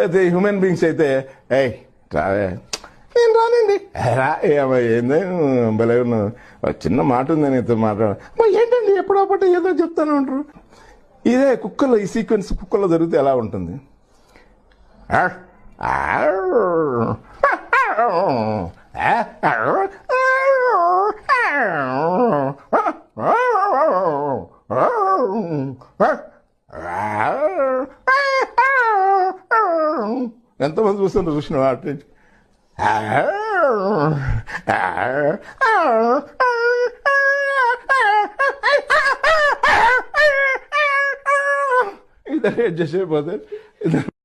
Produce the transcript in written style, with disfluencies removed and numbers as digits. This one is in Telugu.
అయితే హ్యూమన్ బీయింగ్స్ అయితే ఏయ్ రావే నేను రానండి ఏందే భలే ఉన్నావు, చిన్న మాట ఉంది నీతో మాట్లాడ ఏంటండి ఎప్పుడోపటి ఏదో చెప్తాను అంటారు. ఇదే కుక్కలో ఈ సీక్వెన్స్ కుక్కలో జరిగితే ఎలా ఉంటుంది? ఎంతమంది చూస్తుంటారు చూసిన అటు నుంచి ఇద్దరు అడ్జస్ట్ అయిపోతారు.